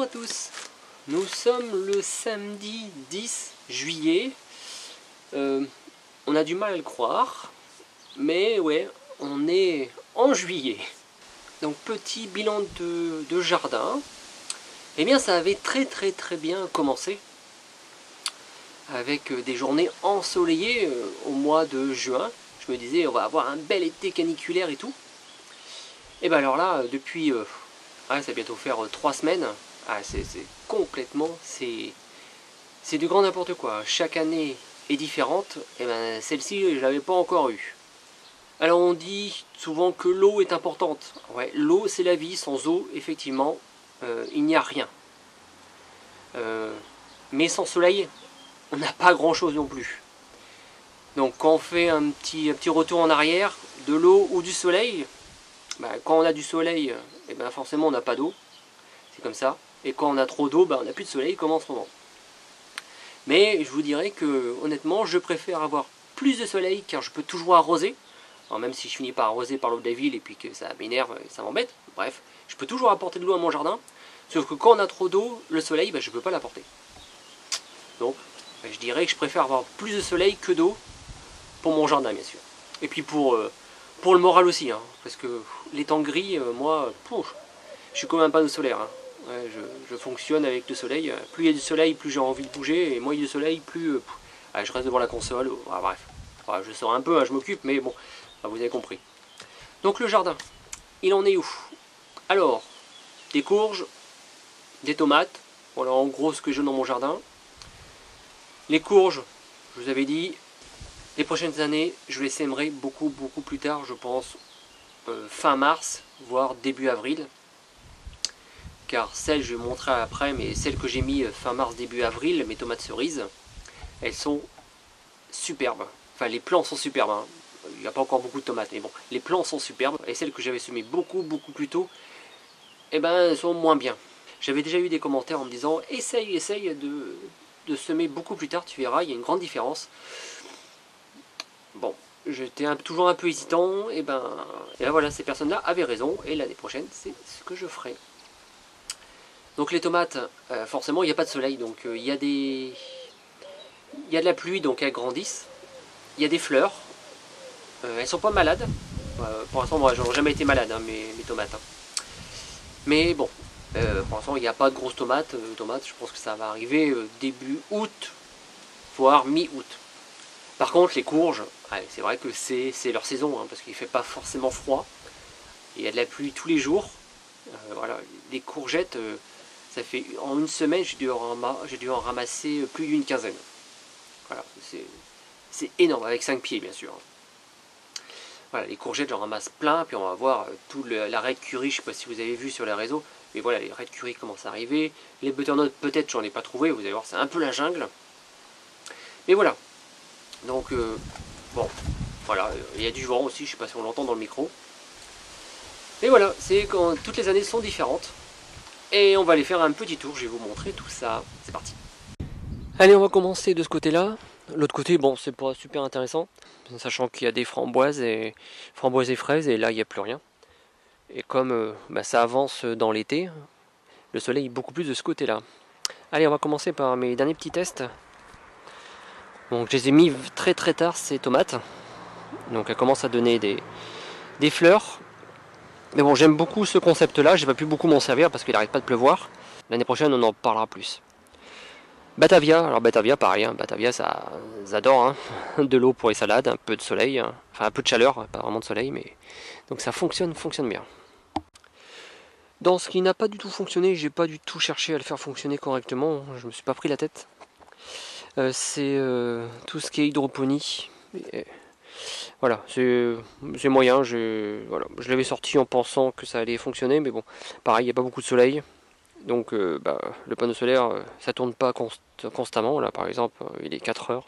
Bonjour à tous, nous sommes le samedi 10 juillet, on a du mal à le croire, mais ouais, on est en juillet. Donc petit bilan de jardin, eh bien ça avait très bien commencé, avec des journées ensoleillées au mois de juin. Je me disais on va avoir un bel été caniculaire et tout. Et bien alors là, depuis, ça va bientôt faire 3 semaines, c'est complètement, c'est du grand n'importe quoi. Chaque année est différente, et ben celle-ci je l'avais pas encore eue. Alors on dit souvent que l'eau est importante. Ouais, l'eau c'est la vie, sans eau effectivement il n'y a rien. Mais sans soleil, on n'a pas grand chose non plus. Donc quand on fait un petit retour en arrière, de l'eau ou du soleil, quand on a du soleil, et ben forcément on n'a pas d'eau, c'est comme ça. Et quand on a trop d'eau, on n'a plus de soleil comme en ce moment. Mais je vous dirais que honnêtement, je préfère avoir plus de soleil car je peux toujours arroser. Alors même si je finis par arroser par l'eau de la ville et puis que ça m'énerve, ça m'embête, bref, je peux toujours apporter de l'eau à mon jardin. Sauf que quand on a trop d'eau, le soleil, je ne peux pas l'apporter. Donc je dirais que je préfère avoir plus de soleil que d'eau pour mon jardin bien sûr. Et puis pour le moral aussi, hein, parce que les temps gris, moi, je suis comme un panneau solaire. Hein. Ouais, je fonctionne avec le soleil. Plus il y a du soleil, plus j'ai envie de bouger. Et moins il y a du soleil, plus je reste devant la console. Bref, je sors un peu, hein, je m'occupe, mais bon, vous avez compris. Donc le jardin, il en est où? Alors, des courges, des tomates. Voilà en gros ce que j'ai dans mon jardin. Les courges, je vous avais dit, les prochaines années, je les sèmerai beaucoup plus tard, je pense, fin mars, voire début avril. Car celles, je vais vous montrer après, mais celles que j'ai mis fin mars, début avril, mes tomates cerises, elles sont superbes. Enfin, les plants sont superbes. Hein. Il n'y a pas encore beaucoup de tomates, mais bon, les plants sont superbes. Et celles que j'avais semées beaucoup plus tôt, elles sont moins bien. J'avais déjà eu des commentaires en me disant, essaye de semer beaucoup plus tard, tu verras, il y a une grande différence. Bon, j'étais toujours un peu hésitant, et ben voilà, ces personnes-là avaient raison, et l'année prochaine, c'est ce que je ferai. Donc les tomates, forcément il n'y a pas de soleil, donc il y a de la pluie, donc elles grandissent. Il y a des fleurs, elles sont pas malades. Pour l'instant, moi j'en ai jamais été malade, hein, mes tomates. Hein. Mais bon, pour l'instant il n'y a pas de grosses tomates. Je pense que ça va arriver début août, voire mi-août. Par contre les courges, c'est vrai que c'est leur saison, hein, parce qu'il ne fait pas forcément froid. Il y a de la pluie tous les jours. Voilà, les courgettes... ça fait en une semaine, j'ai dû en ramasser plus d'une quinzaine. Voilà, c'est énorme, avec 5 pieds bien sûr. Voilà, les courgettes, j'en ramasse plein, puis on va voir tout la red curry, je ne sais pas si vous avez vu sur les réseaux, mais voilà, les red curry commencent à arriver. Les butternuts, peut-être, j'en ai pas trouvé, vous allez voir, c'est un peu la jungle. Mais voilà, donc, bon, voilà, il y a du vent aussi, je ne sais pas si on l'entend dans le micro. Mais voilà, c'est quand toutes les années sont différentes. Et on va aller faire un petit tour, je vais vous montrer tout ça. C'est parti. Allez, on va commencer de ce côté-là. L'autre côté, bon, c'est pas super intéressant, sachant qu'il y a des framboises et fraises, et là, il n'y a plus rien. Et comme ça avance dans l'été, le soleil est beaucoup plus de ce côté-là. Allez, on va commencer par mes derniers petits tests. Donc, je les ai mis très tard, ces tomates. Donc, elles commencent à donner des fleurs. Mais bon, j'aime beaucoup ce concept-là, j'ai pas pu beaucoup m'en servir parce qu'il n'arrête pas de pleuvoir. L'année prochaine, on en parlera plus. Batavia, alors Batavia, pareil, hein, Batavia, ça adore, hein, de l'eau pour les salades, un peu de soleil, hein, enfin un peu de chaleur, pas vraiment de soleil, mais donc ça fonctionne bien. Dans ce qui n'a pas du tout fonctionné, j'ai pas du tout cherché à le faire fonctionner correctement, je me suis pas pris la tête. C'est tout ce qui est hydroponie. Voilà, c'est moyen, je l'avais sorti en pensant que ça allait fonctionner, mais bon, pareil, il n'y a pas beaucoup de soleil, donc le panneau solaire, ça tourne pas constamment, là par exemple, il est 4 heures,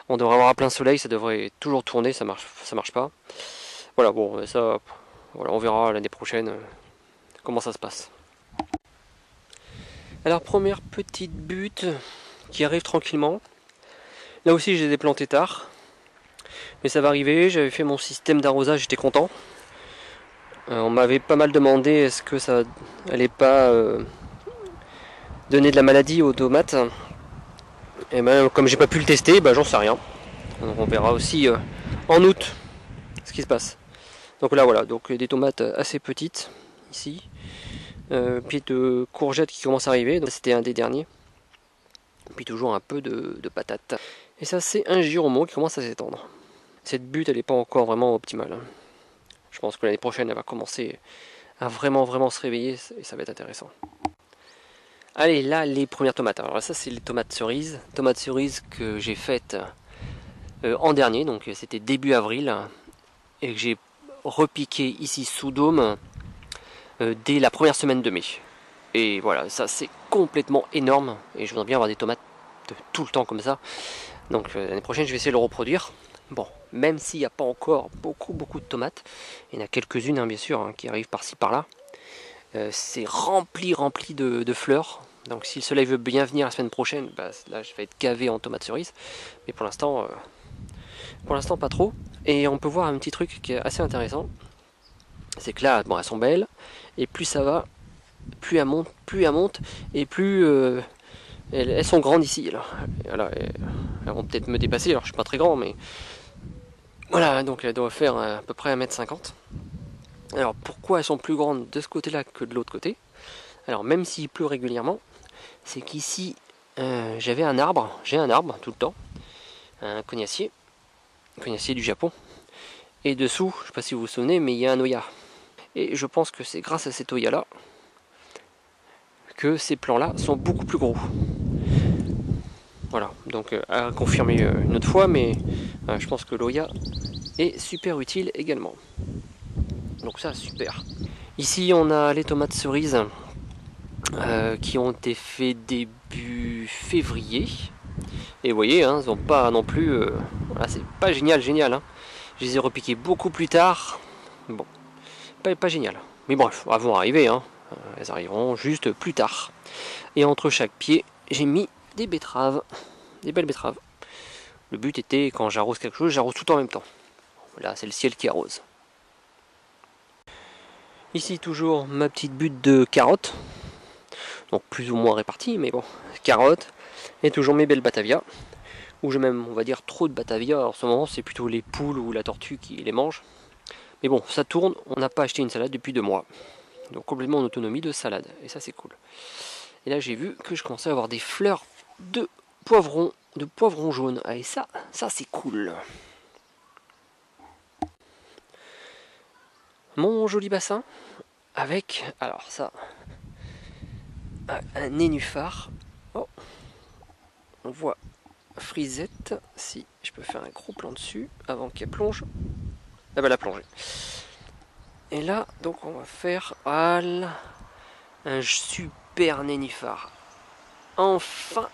on devrait avoir à plein soleil, ça devrait toujours tourner, ça marche pas. Voilà, bon, ça, voilà, on verra l'année prochaine comment ça se passe. Alors, première petite butte qui arrive tranquillement, là aussi j'ai des plantés tard. Mais ça va arriver, j'avais fait mon système d'arrosage, j'étais content. On m'avait pas mal demandé est-ce que ça allait pas donner de la maladie aux tomates. Et ben, comme j'ai pas pu le tester, ben, j'en sais rien. Donc on verra aussi en août ce qui se passe. Donc là voilà, donc des tomates assez petites ici. Puis de courgettes qui commencent à arriver, donc c'était un des derniers. Puis toujours un peu de patates. Et ça c'est un giromo qui commence à s'étendre. Cette butte elle n'est pas encore vraiment optimale. Je pense que l'année prochaine elle va commencer à vraiment se réveiller et ça va être intéressant. Allez là les premières tomates. Alors là, ça c'est les tomates cerises. Tomates cerises que j'ai faites en dernier, donc c'était début avril. Et que j'ai repiqué ici sous dôme dès la première semaine de mai. Et voilà, ça c'est complètement énorme. Et je voudrais bien avoir des tomates tout le temps comme ça. Donc l'année prochaine je vais essayer de le reproduire. Bon, même s'il n'y a pas encore beaucoup de tomates, il y en a quelques-unes hein, bien sûr hein, qui arrivent par-ci par-là. C'est rempli de fleurs. Donc si le soleil veut bien venir la semaine prochaine, bah, là je vais être gavé en tomates cerises. Mais pour l'instant pas trop. Et on peut voir un petit truc qui est assez intéressant. C'est que là, bon, elles sont belles. Et plus ça va, plus elles montent, et plus elles sont grandes ici. Là, elles vont peut-être me dépasser, alors je suis pas très grand, mais voilà, donc elles doivent faire à peu près 1,50 m. Alors pourquoi elles sont plus grandes de ce côté-là que de l'autre côté? Alors même s'il pleut régulièrement, c'est qu'ici j'ai un arbre tout le temps, un cognacier du Japon. Et dessous, je sais pas si vous vous souvenez, mais il y a un Oya. Et je pense que c'est grâce à cet Oya là que ces plants là sont beaucoup plus gros. Voilà, donc à confirmer une autre fois, mais je pense que l'Oya est super utile également. Donc ça, super. Ici, on a les tomates cerises qui ont été faites début février. Et vous voyez, hein, elles n'ont pas non plus... voilà, c'est pas génial. Hein. Je les ai repiquées beaucoup plus tard. Bon, pas génial. Mais bref, elles vont arriver. Hein. Elles arriveront juste plus tard. Et entre chaque pied, j'ai mis des betteraves. Des belles betteraves. Le but était, quand j'arrose quelque chose, j'arrose tout en même temps. Là, c'est le ciel qui arrose. Ici, toujours ma petite butte de carottes. Donc plus ou moins répartie, mais bon, carottes. Et toujours mes belles Batavia. Ou j'ai même, on va dire, trop de Batavia. En ce moment, c'est plutôt les poules ou la tortue qui les mangent. Mais bon, ça tourne. On n'a pas acheté une salade depuis 2 mois. Donc complètement en autonomie de salade. Et ça, c'est cool. Et là, j'ai vu que je commençais à avoir des fleurs de poivron jaune. Ah, et ça c'est cool. Mon joli bassin avec, alors ça, un nénuphar. Oh, on voit Frisette. Si je peux faire un gros plan dessus avant qu'elle plonge. Ah bah, elle a plongé. Et là, donc on va faire un super nénuphar. Enfin,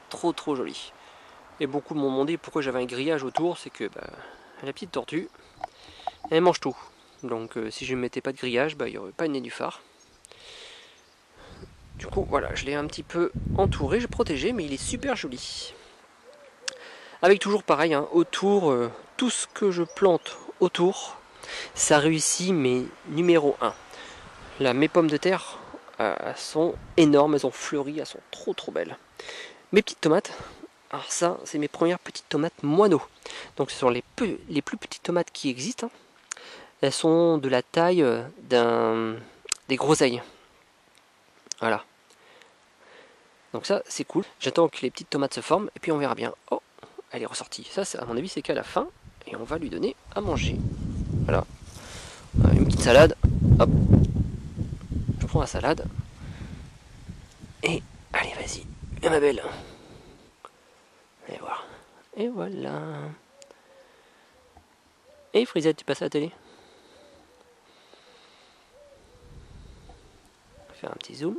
trop joli. Et beaucoup m'ont demandé pourquoi j'avais un grillage autour. C'est que bah, la petite tortue, elle mange tout. Donc si je ne mettais pas de grillage, bah, il n'y aurait pas de nénuphar. Du coup, voilà, je l'ai un petit peu entouré, j'ai protégé, mais il est super joli. Avec toujours pareil, hein, autour, tout ce que je plante autour, ça réussit, mais numéro 1. Là, mes pommes de terre, elles sont énormes, elles ont fleuri, elles sont trop belles. Mes petites tomates, alors ça, c'est mes premières petites tomates moineaux. Donc ce sont les plus petites tomates qui existent. Hein. Elles sont de la taille des groseilles. Voilà. Donc ça, c'est cool. J'attends que les petites tomates se forment et puis on verra bien. Oh, elle est ressortie. Ça, à mon avis, c'est qu'à la fin. Et on va lui donner à manger. Voilà. Une petite salade. Hop. Je prends la salade. Et allez, vas-y. Ma belle. Allez voir. Et voilà. Et Frisette, tu passes à la télé? On va faire un petit zoom.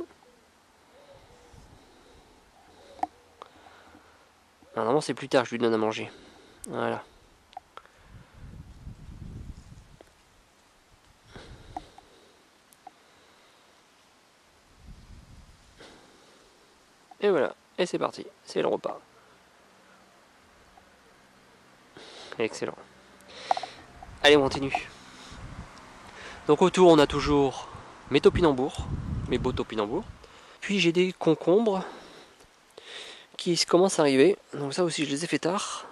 Normalement c'est plus tard que je lui donne à manger. Voilà. Et voilà. Et c'est parti. C'est le repas. Excellent. Allez, on continue. Donc autour on a toujours mes topinambours. mes beaux topinambours. Puis j'ai des concombres qui commencent à arriver, donc ça aussi je les ai fait tard.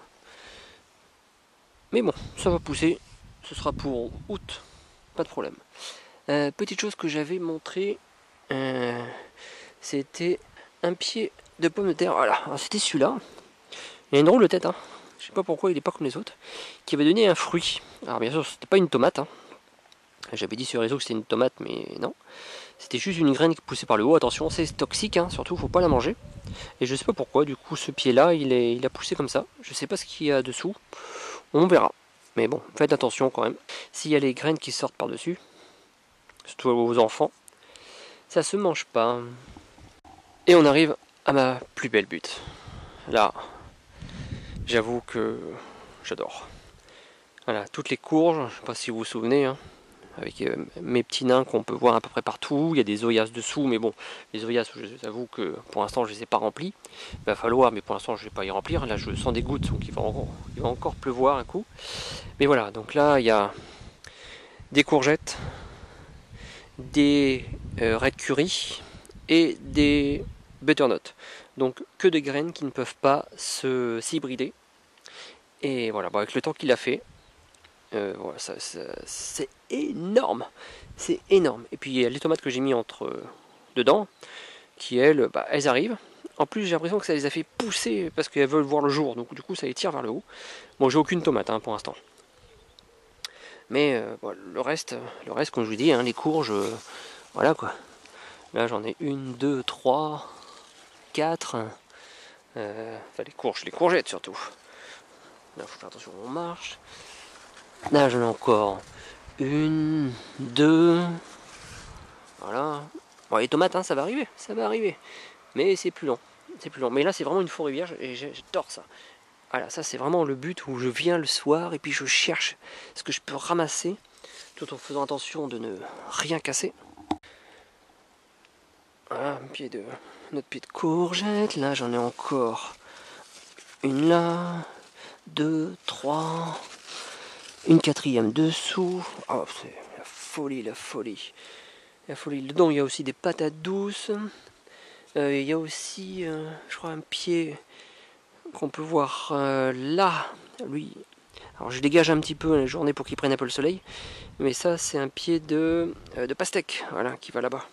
Mais bon, ça va pousser, ce sera pour août, pas de problème. Petite chose que j'avais montré, c'était un pied de pomme de terre. Voilà, c'était celui-là. Il a une drôle de tête, hein. Je sais pas pourquoi il n'est pas comme les autres, qui avait donné un fruit. Alors bien sûr, c'était pas une tomate, hein. J'avais dit sur le réseau que c'était une tomate, mais non. C'était juste une graine qui poussait par le haut. Attention, c'est toxique, hein, surtout, faut pas la manger. Et je sais pas pourquoi, du coup, ce pied-là, il a poussé comme ça. Je sais pas ce qu'il y a dessous. On verra. Mais bon, faites attention quand même. S'il y a les graines qui sortent par-dessus, surtout aux enfants, ça se mange pas. Et on arrive à ma plus belle butte. Là, j'avoue que j'adore. Voilà, toutes les courges, je sais pas si vous vous souvenez, hein, avec mes petits nains qu'on peut voir à peu près partout. Il y a des oyas dessous, mais bon, les oyas, je vous avoue que pour l'instant je ne les ai pas remplis. Il va falloir, mais pour l'instant je ne vais pas y remplir. Là je sens des gouttes, donc il va encore pleuvoir un coup. Mais voilà, donc là il y a des courgettes, des red curry et des butternut. Donc que des graines qui ne peuvent pas s'hybrider. Et voilà, bon, avec le temps qu'il a fait, voilà, c'est énorme, c'est énorme. Et puis il y a les tomates que j'ai mis dedans, qui elles, elles arrivent. En plus j'ai l'impression que ça les a fait pousser parce qu'elles veulent voir le jour, donc du coup ça les tire vers le haut. Bon, j'ai aucune tomate, hein, pour l'instant. Mais bon, le reste, comme je vous dis, hein, les courges, voilà quoi. Là j'en ai 1, 2, 3, 4. Enfin les courges, les courgettes surtout. Là faut faire attention, on marche. Là j'en ai encore 1, 2. Voilà. Bon, les tomates, hein, ça va arriver. Mais c'est plus lent. C'est plus lent. Mais là c'est vraiment une forêt vierge et j'adore ça. Voilà, ça c'est vraiment le but où je viens le soir et puis je cherche ce que je peux ramasser, tout en faisant attention de ne rien casser. Voilà, notre pied de courgette. Là j'en ai encore une là, 2, 3, une quatrième dessous. Oh, c'est la folie, la folie. La folie. Dedans il y a aussi des patates douces. Il y a aussi, je crois, un pied qu'on peut voir là. Lui, alors je dégage un petit peu la journée pour qu'il prenne un peu le soleil. Mais ça c'est un pied de pastèque, voilà, qui va là-bas.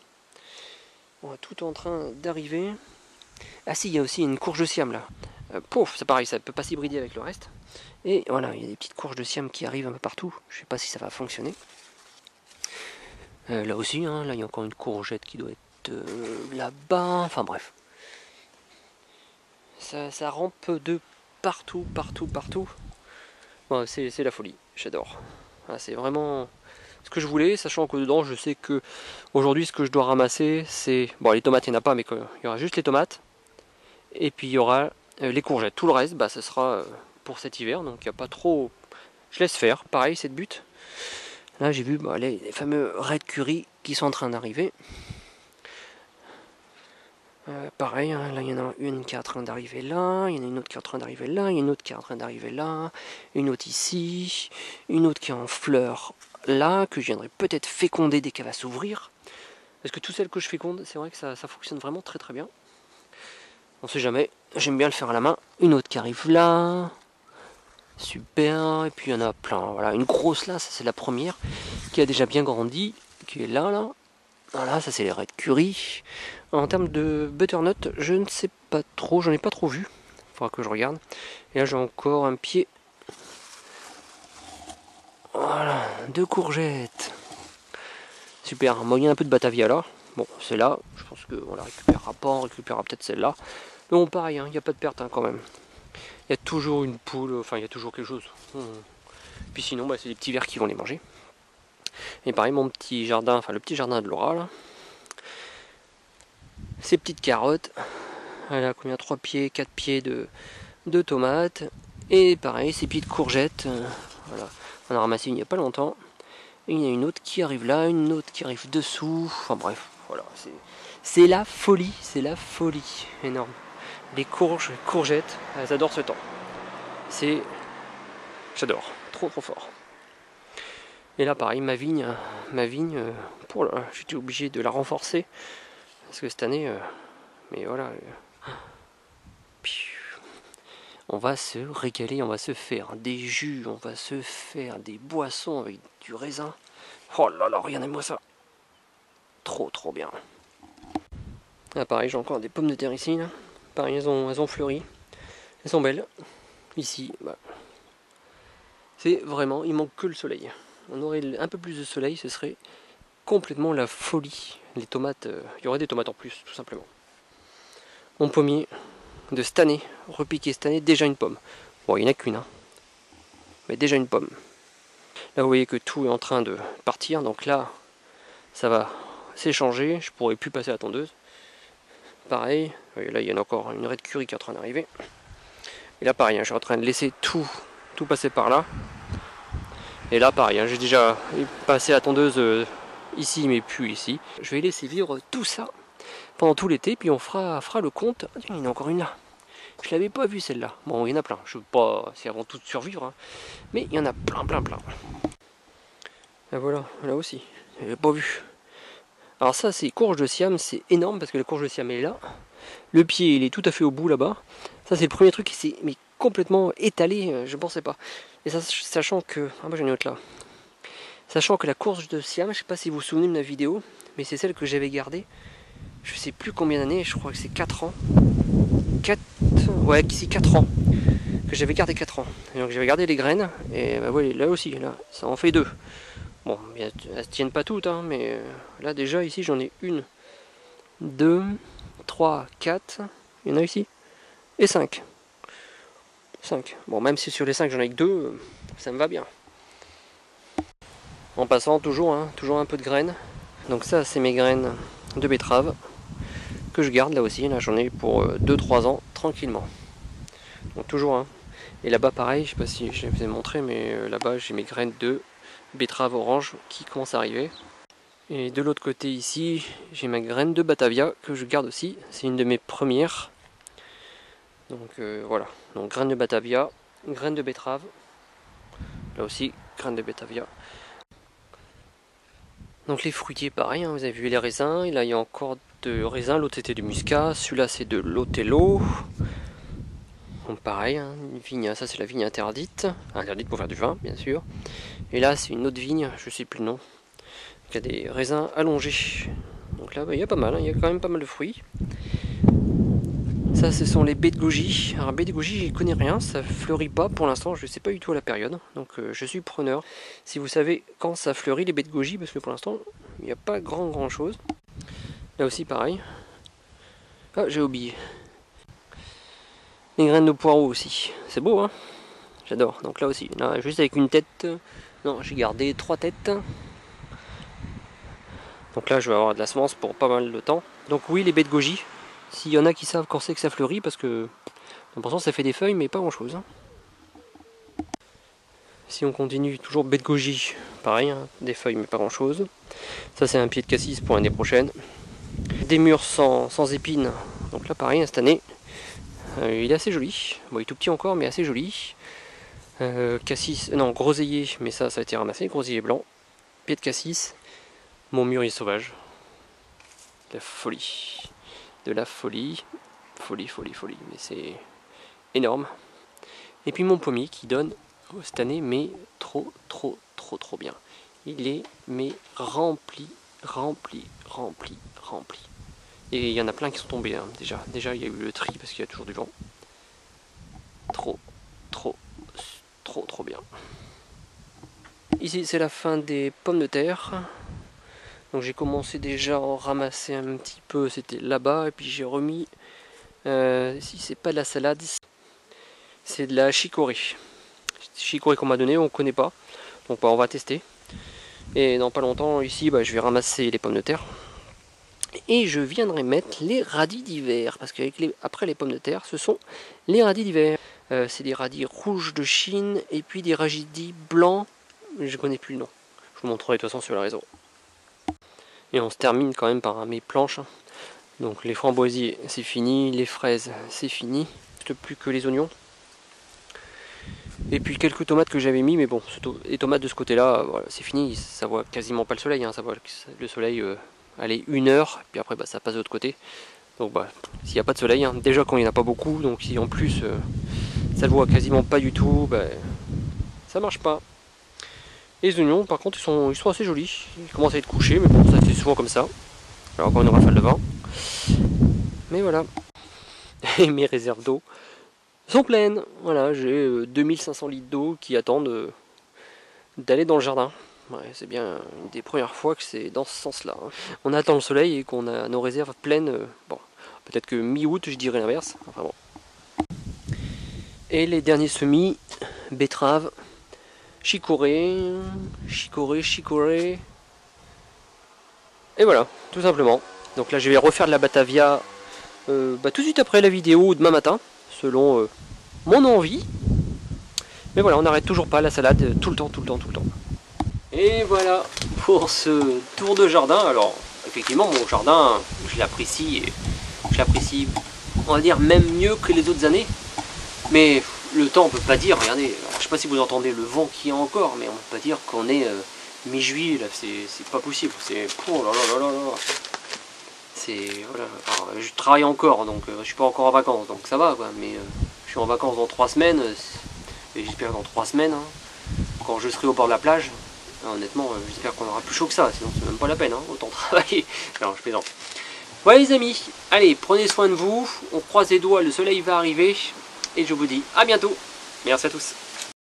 On est tout en train d'arriver. Ah si, il y a aussi une courge de siam là. Pouf, c'est pareil, ça ne peut pas s'hybrider avec le reste. Et voilà, il y a des petites courges de siam qui arrivent un peu partout. Je ne sais pas si ça va fonctionner. Là aussi, hein, là il y a encore une courgette qui doit être là-bas. Enfin bref. Ça rampe de partout. Bon, c'est la folie, j'adore. Voilà, c'est vraiment ce que je voulais, sachant que dedans je sais que aujourd'hui ce que je dois ramasser c'est... Bon, les tomates il n'y en a pas, mais il y aura juste les tomates. Et puis il y aura les courgettes. Tout le reste, ce sera pour cet hiver, donc il n'y a pas trop... Je laisse faire, pareil, cette butte. Là j'ai vu les fameux red curry qui sont en train d'arriver. Pareil, hein, là il y en a une qui est en train d'arriver là, il y en a une autre qui est en train d'arriver là, il y a une autre qui est en train d'arriver là, une autre ici, une autre qui est en fleurs là, que je viendrai peut-être féconder dès qu'elle va s'ouvrir. Parce que toutes celles que je féconde, c'est vrai que ça fonctionne vraiment très très bien. On sait jamais, j'aime bien le faire à la main. Une autre qui arrive là, super, et puis il y en a plein. Voilà, une grosse là, ça c'est la première, qui a déjà bien grandi, qui est là. Voilà, ça c'est les red curry. En termes de butternut, je ne sais pas trop, j'en ai pas trop vu. Il faudra que je regarde. Et là j'ai encore un pied. Voilà, 2 courgettes. Super, moi il y a un peu de batavia là. Bon, c'est là, je pense qu'on la récupérera pas, on récupérera peut-être celle-là. Mais bon, pareil, il n'y a pas de perte quand même. Il y a toujours une poule, enfin il y a toujours quelque chose. Puis sinon, c'est les petits vers qui vont les manger. Et pareil, mon petit jardin, enfin le petit jardin de Laura là. Ces petites carottes. Voilà, combien 3 pieds, 4 pieds de tomates. Et pareil, ces pieds de courgettes. Voilà, on a ramassé il n'y a pas longtemps. Et il y a une autre qui arrive là, une autre qui arrive dessous. Enfin bref, voilà, c'est la folie, énorme. Les courgettes, elles adorent ce temps. J'adore, trop fort. Et là pareil, ma vigne, j'étais obligé de la renforcer. Parce que cette année, mais voilà, on va se régaler, on va se faire des jus, on va se faire des boissons avec du raisin. Oh là là, regardez-moi ça. Trop trop bien. Là pareil, j'ai encore des pommes de terre ici. Là. Pareil, elles ont fleuri. Elles sont belles. Ici, bah. C'est vraiment, il manque que le soleil. On aurait un peu plus de soleil, ce serait complètement la folie. Les tomates, il y aurait des tomates en plus, tout simplement. Mon pommier de cette année, repiqué cette année, déjà une pomme. Bon, il n'y en a qu'une, hein, mais déjà une pomme. Là, vous voyez que tout est en train de partir, donc là, ça va s'échanger. Je pourrais plus passer à la tondeuse. Pareil, là, il y en a encore une raie de curry qui est en train d'arriver. Et là, pareil, hein, je suis en train de laisser tout passer par là. Et là, pareil, hein, j'ai déjà passé la tondeuse ici, mais plus ici. Je vais laisser vivre tout ça pendant tout l'été, puis on fera le compte. Ah, tiens, il y en a encore une là. Je l'avais pas vue celle-là. Bon, il y en a plein. Je veux pas, c'est avant tout de survivre, hein. Mais il y en a plein. Et voilà, là aussi. Je l'avais pas vu. Alors ça, c'est courge de Siam, c'est énorme parce que la courge de Siam est là. Le pied, il est tout à fait au bout là-bas. Ça, c'est le premier truc qui s'est complètement étalé. Je pensais pas. Et ça, sachant que, ah bah j'en ai une autre là. Sachant que la courge de Siam, je sais pas si vous vous souvenez de ma vidéo, mais c'est celle que j'avais gardée. Je sais plus combien d'années, je crois que c'est 4 ans. 4 ans. Que j'avais gardé 4 ans. Et donc j'avais gardé les graines, et bah ouais, là aussi, là, ça en fait 2. Bon, elles se tiennent pas toutes, hein, mais là déjà ici j'en ai 1, 2, 3, 4, il y en a ici, et 5. 5. Bon, même si sur les 5 j'en ai que 2, ça me va bien. En passant toujours un peu de graines. Donc ça c'est mes graines de betterave que je garde là aussi. Là j'en ai pour 2-3 ans tranquillement. Donc toujours un. Et là-bas pareil, je sais pas si je vous ai montré, mais là-bas j'ai mes graines de betterave orange qui commencent à arriver. Et de l'autre côté ici, j'ai ma graine de Batavia que je garde aussi. C'est une de mes premières. Donc voilà. Donc graine de Batavia, graine de betterave. Là aussi, graine de Batavia. Donc les fruitiers pareil, hein, vous avez vu les raisins, et là il y a encore de raisins, l'autre c'était du muscat, celui-là c'est de l'Otello. Donc pareil, hein, une vigne, ça c'est la vigne interdite pour faire du vin bien sûr. Et là c'est une autre vigne, je sais plus le nom, qui a des raisins allongés. Donc là bah, il y a pas mal, hein, il y a quand même pas mal de fruits. Ça ce sont les baies de goji. Alors baies de goji j'y connais rien, ça fleurit pas pour l'instant, je sais pas du tout à la période. Donc je suis preneur. Si vous savez quand ça fleurit les baies de goji, parce que pour l'instant il n'y a pas grand chose. Là aussi pareil. Ah j'ai oublié. Les graines de poireau aussi. C'est beau hein. J'adore. Donc là aussi. Là, juste avec une tête. Non, j'ai gardé 3 têtes. Donc là je vais avoir de la semence pour pas mal de temps. Donc oui les baies de goji. S'il y en a qui savent quand c'est que ça fleurit, parce que pourtant ça fait des feuilles mais pas grand chose. Hein. Si on continue, toujours baies de goji, pareil, hein, des feuilles mais pas grand chose. Ça c'est un pied de cassis pour l'année prochaine. Des mûres sans épines, donc là pareil, cette année, il est assez joli. Bon il est tout petit encore mais assez joli. Cassis, non groseillier, mais ça a été ramassé, groseillier blanc. Pied de cassis, mon mûrier sauvage. La folie. De la folie. Folie, mais c'est énorme. Et puis mon pommier qui donne cette année mais trop bien. Il est mais rempli. Et il y en a plein qui sont tombés hein, déjà. Déjà il y a eu le tri parce qu'il y a toujours du vent. Trop bien. Ici c'est la fin des pommes de terre. Donc j'ai commencé déjà à en ramasser un petit peu, c'était là-bas, et puis j'ai remis, si c'est pas de la salade, c'est de la chicorée. Chicorée qu'on m'a donné, on connaît pas, donc bah, on va tester. Et dans pas longtemps ici, bah, je vais ramasser les pommes de terre. Et je viendrai mettre les radis d'hiver, parce qu'après les pommes de terre, ce sont les radis d'hiver. C'est des radis rouges de Chine, et puis des radis blancs, je connais plus le nom. Je vous montrerai de toute façon sur le réseau. Et on se termine quand même par mes planches. Donc les framboisiers c'est fini, les fraises c'est fini. Il ne reste plus que les oignons. Et puis quelques tomates que j'avais mis, mais bon, les tomates de ce côté-là, voilà, c'est fini, ça voit quasiment pas le soleil, hein, ça voit le soleil aller 1 heure, puis après bah, ça passe de l'autre côté. Donc bah, s'il n'y a pas de soleil, hein, déjà quand il n'y en a pas beaucoup, donc si en plus ça le voit quasiment pas du tout, bah, ça marche pas. Et les oignons par contre ils sont assez jolis, ils commencent à être couchés, mais bon ça c'est souvent comme ça. Alors quand on aura rafale de vent. Mais voilà. Et mes réserves d'eau sont pleines. Voilà, j'ai 2500 litres d'eau qui attendent d'aller dans le jardin. Ouais, c'est bien une des premières fois que c'est dans ce sens-là. Hein. On attend le soleil et qu'on a nos réserves pleines. Bon, peut-être que mi-août, je dirais l'inverse. Enfin bon. Et les derniers semis, betteraves, chicorée, chicorée. Et voilà, tout simplement. Donc là, je vais refaire de la Batavia tout de suite après la vidéo, demain matin, selon mon envie. Mais voilà, on n'arrête toujours pas la salade, tout le temps. Et voilà pour ce tour de jardin. Alors, effectivement, mon jardin, je l'apprécie, on va dire, même mieux que les autres années. Mais le temps, on peut pas dire, regardez, je sais pas si vous entendez le vent qu'il y a encore, mais on peut pas dire qu'on est mi-juillet, là, c'est pas possible. C'est, oh là là là là là. C'est, voilà, alors, je travaille encore, donc je suis pas encore en vacances, donc ça va, quoi. Mais je suis en vacances dans 3 semaines, et j'espère dans 3 semaines, hein, quand je serai au bord de la plage. Honnêtement, j'espère qu'on aura plus chaud que ça, sinon c'est même pas la peine, hein, autant travailler. Non, je plaisante. Voilà les amis, allez, prenez soin de vous, on croise les doigts, le soleil va arriver, et je vous dis à bientôt. Merci à tous.